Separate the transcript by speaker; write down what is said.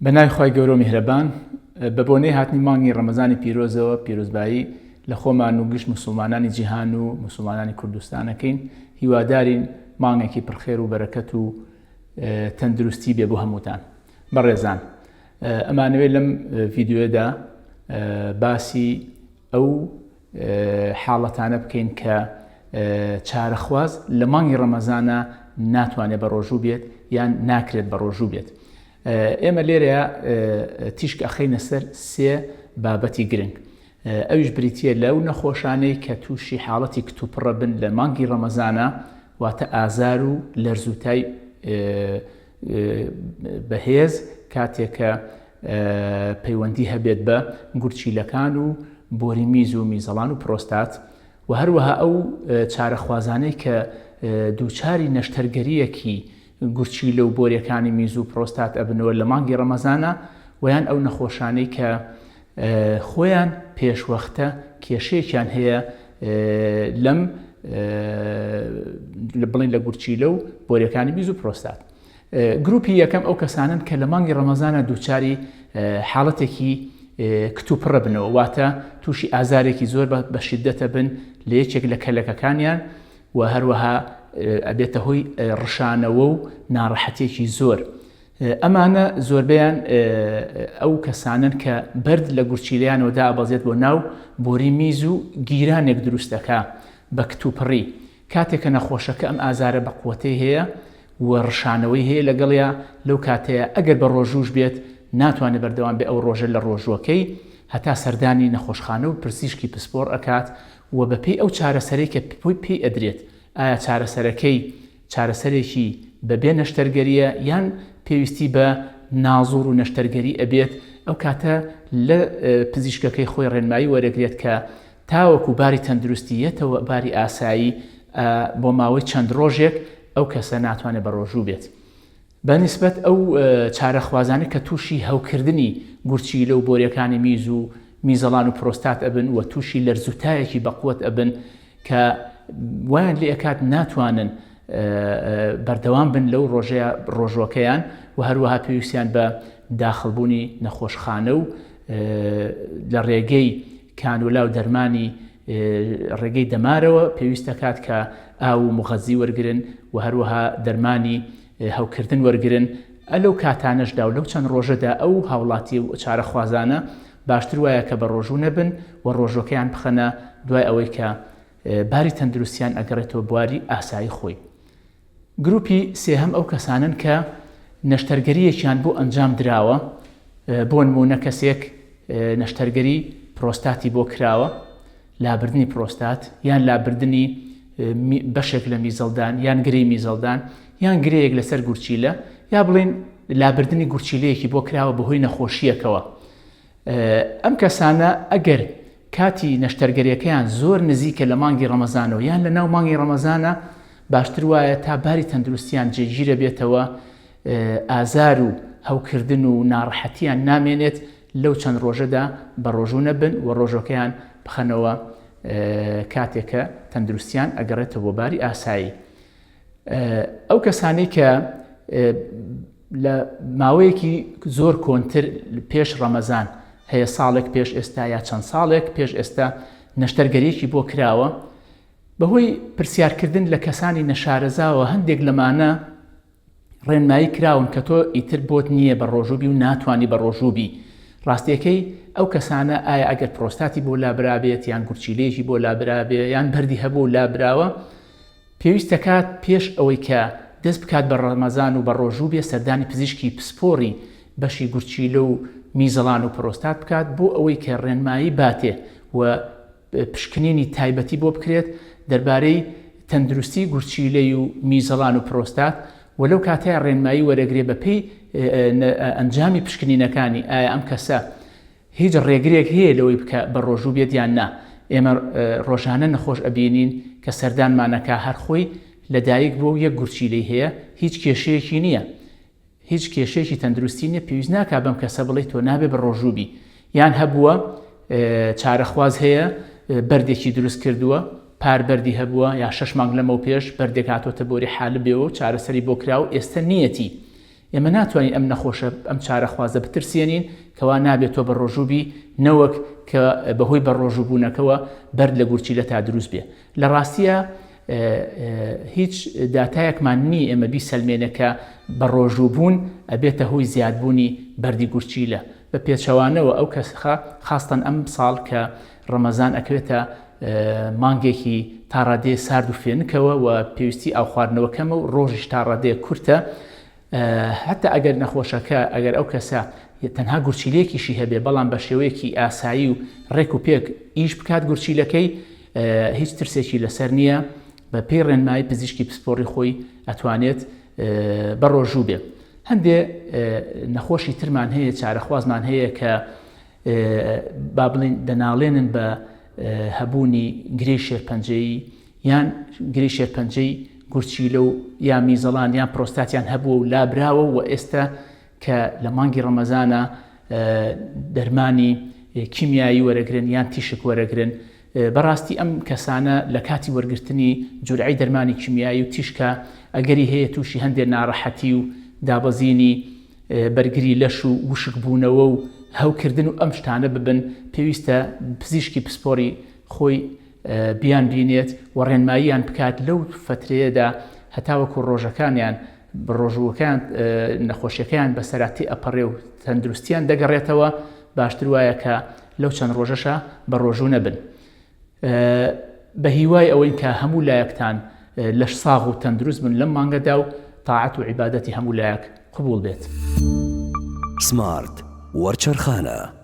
Speaker 1: بەناوی خۆی گەورە و میهرەبان بە بۆنەی هاتنی مانگی ڕەمەزانی پیرۆزەوە پیرۆزبایی لە خۆمان و گشت مسلمانانی جیهان و مسلمانانی کوردستانەکەین هیوادارین مانگێکی پرخێر و بەرەکەت و تەندروستی بێ بۆ هەمووتان. بەڕێزان ئەمانەوێت لەم ڤیدیۆدا باسی ئەو حاڵەتانە بکەین کە چارەخواز لە مانگی ڕەمەزانە ناتوانێت بە ڕۆژوو بێت یان ناکرێت بە ڕۆژوو بێت. ئێمە لێرەیە تیشک ئەخەینە سەر سێ بابەتی گرنگ. ئەویش بریتیە لەو نەخۆشانەی کە تووشی حاڵەتی کتوپڕە بن لە مانگی ڕەمەزانە واتە ئازار و لەرزوتای بەهێز کاتێکە پەیوەندی هەبێت بە گورچیلەکان و بۆری میز و میزەڵان و پرۆستات و هەروەها ئەو چارەخوازانەی کە دووچاری نەشتەرگەریەکی گورچیلە و بۆریەکانی میز و پرۆستات ئەبنەوە لە مانگی ڕەمەزانە ویان ئەو نەخۆشانەی کە خۆیان پێشوەختە کێشەیەکیان هەیە لەم بڵین لە گورچیلە و بۆریەکانی میز و پرۆستات. گروپی یەکەم ئەو کەسانن کە لە مانگی ڕەمەزانە دووچاری حاڵەتێکی کتوپڕە بنەوە واتە تووشی ئازارێکی زۆر بە شیدەتە بن لە یەکێک لە کەلەکەکانیان و هەروەها ئەبێتە هۆی ڕشانەوە و ناڕەحەتێکی زۆر. ئەمانە زۆربیان ئەو کەسانن کە بەرد لە گورچیلەیانەوەدا ئابەزێت بۆ ناو بۆری میز و گیرانێک دروستەکە بە کتوپڕی کاتێککە نەخۆشەکە ئەم ئازارە بە قووەتەی هەیە و ڕشانەوەی هەیە لەگەڵیا لەو کاتەیە ئەگەر بە ڕۆژوش بێت ناتوانێت بەردەوام بێ ئەو ڕۆژە لە ڕۆژوەکەی هەتا سەردانی نەخۆشخانە و پرسیشکی پسپۆر ئەکات و بەپێی ئەو چارەسەرەی کە پێی ئەدرێت ئایا چارەسەرەکەی چارەسەرێکی بەبێ نەشتەرگەریە یان پێویستی بە نازوور و نەشتەرگەری ئەبێت ئەو کاتە لە پزیشکەکەی خۆی ڕێنمایی وەرەگرێت کە تاوەکو باری تەندروستیەتەوە باری ئاسایی بۆ ماوەی چەند ڕۆژێک ئەو کەسە ناتوانێت بە ڕۆژوو بێت. بەنسبەت ئەو چارەخوازانە کە تووشی هەوکردنی گورچیلە و بۆریەکانی میز و میزەڵان و پرۆستات ئەبن و تووشی لەرزوتایەکی بەقووەت ئەبن کە وایان لێ ئەکات ناتوانن بەردەوام بن لەو ڕۆژوەکەیان و هەروەها پێویستیان بە داخڵبوونی نەخۆشخانە و لە ڕێگەی کانولا و دەرمانی ڕێگەی دەمارەوە پێویست دەکات کە ئاو و مغەزی وەرگرن و هەروەها دەرمانی هەوکردن وەرگرن. ئەلەو کاتانەشدا و لەو چەند ڕۆژەدا ئەو هاوڵاتی و چارەخوازانە باشتر وایە کە بە ڕۆژوو نەبن و ڕۆژۆکەیان بخەنە دوای ئەوەی کە باری تەندروستیان ئەگەڕێتەوە بواری ئاسایی خۆی. گروپی سێهەم ئەو کەسانن کە نەشتەرگەریەکیان بۆ ئەنجام دراوە بۆ نمونە کەسێک نەشتەرگەری پرۆستاتی بۆ کراوە لابردنی پرۆستات یان لابردنی بەشێک لە میزەڵدان یان گرەی میزەڵدان یان گرەیەک لەسەر گورچیلە یا بڵین لابردنی گورچیلەیەکی بۆ کراوە بەهۆی نەخۆشیەکەوە. ئەم کەسانە ئەگەر کاتی نەشتەرگەریەکەیان زۆر نزیکە لە مانگی ڕەمەزانەوە یان لە ناو مانگی ڕەمەزانە باشتر وایە تا باری تەندروستیان جێگیرە بێتەوە ئازار و هەوکردن و ناڕەحەتیان نامێنێت لەو چەند ڕۆژەدا بە ڕۆژوو نەبن و ڕۆژۆکەیان بخەنەوە کاتێکە تەندروستیان ئەگەڕێتەوە بۆ باری ئاسایی. ئەو کەسانەی کە لە ماوەیەکی زۆر کۆنتر پێش ڕەمەزان هەیە ساڵێک پێش ئێستا یا چەند ساڵێک پێش ئێستا نەشتەرگەریەکی بۆ کراوە بەهۆی پرسیارکردن لە کەسانی نەشارەزاوە هەندێک لەمانە ڕێنمایی کراون کە تۆ ئیتر بۆت نییە بە ڕۆژووبی و ناتوانانی بە ڕۆژووبی. ڕاستیەکەی ئەو کەسانە ئایا ئەگەر پرۆستاتی بۆ لابرابێت یان گورچیلەیەکی بۆ لابرابێ یان بەردی هەبوو لابراوە پێویست دەکات پێش ئەوەی کە دەست بکات بە ڕەمەزان و بە ڕۆژوو بێ سەردانی پزیشکی پسپۆری بەشی گورچیلە و میزەڵان و پرۆستات بکات بۆ ئەوەی کە ڕێنمایی باتێ و پشکنینی تایبەتی بۆ بکرێت دەربارەی تەندروستی گورچیلەی و میزەڵان و پرۆستات و لەو کاتەیە ڕێنمایی وەرەگرێ بەپێی ئەنجامی پشکنینەکانی ئایا ئەم کەسە هیچ ڕێگرێک هەیە لەوەی بکە بە ڕۆژوو بێت یان نا. ئێمە ڕۆژانە نەخۆش ئەبینین کە سەردانمانەکە هەرخۆی لەدایک بۆ یەک گورچیلەی هەیە هیچ کێشەیەکی نییە هیچ کێشەیەکی تەندروستی نیە پێویست ناکات بەم کەسە بڵێ تۆ نابێ بە ڕۆژووبی یان هەبووە چارەخواز هەیە بەردێکی دروست کردووە پاربەردی هەبووە یا 6 مانگ لەمەو پێش بەردێک هاتۆتە بۆری حالە بێەوە چارەسەری بۆ کراو ئێستا نیەتی ئێمە ناتوانین ئەم نەخۆشە ئەم چارەخوازە بترسێنین کەوا نابێتەوە بە ڕۆژووبی نەوەک کە بەهۆی بە ڕۆژووبوونەکەەوە بەرد لە گورچیلە تا دروست بێ. لە ڕاستیە هیچ داتایەکمان نی ئێمە بیسەلمێنەکە بە ڕۆژووبوون ئەبێتە هۆی زیادبوونی بەردی گورچیلە. بە پێچەوانەوە ئەو کەسخە خاستن ئەم ساڵ کە ڕەمەزان ئەکرێتە مانگێکی تاڕادێ سارد و فێنکەوە و پێویستی ئاو خواردنەوەکەمە و ڕۆژیش تاڕادێ کورتە، هەتا ئەگەر نەخۆشەکە ئەگەر ئەو کەسە تەنها گورچیلێکیشی هەبێ بەڵام بە شێوەیەکی ئاسایی و ڕێک و پێک ئیش بکات گورچیلەکەی، هیچ ترسێکی لەسەر نییە، بە پێی ڕێنمایی پزیشکی پسپۆڕی خۆی ئەتوانێت بە ڕۆژوو بێ. هەندێ نەخۆشی ترمان هەیە، چارەخوازمان هەیە کە با بڵین دەناڵێنن بە هەبوونی گرەی شێرپەنجەیی یان گرەی شێرپەنجەی گورچیلە و یا میزەڵان یان پرۆستاتیان هەبووە و لابراوە و ئێستا کە لە مانگی ڕەمەزانە دەرمانی کیمیایی وەرەگرن یان تیشک وەرەگرن. بەڕاستی ئەم کەسانە لە کاتی وەرگرتنی جورعی دەرمانی کیمیایی و تیشکە ئەگەری هەیە تووشی هەندێک ناڕەحەتی و دابەزینی بەرگری لەش و وشک بوونەوە و هەوکردن و ئەم شتانە ببن، پێویستە پزیشکی پسپۆری خۆی بیان بینێت و ڕێنماییان بکات لەو فترەیەدا هەتاوەکو ڕۆژەکانیان ڕۆژوەکان نەخۆشیەکەیان بەسەراتی ئەپەڕێ و تەندروستیان دەگەڕێتەوە، باشتر وایە کە لەو چەند ڕۆژەشە بە ڕۆژوو نەبن. بە هیوای ئەوەی کە هەموو لایەکتان لەش ساغ و تەندروست بن لەم مانگەدا و تاعەت و عیبادەتی هەموو لایەک قبول بێت.
Speaker 2: سمارت وەرچەرخانە.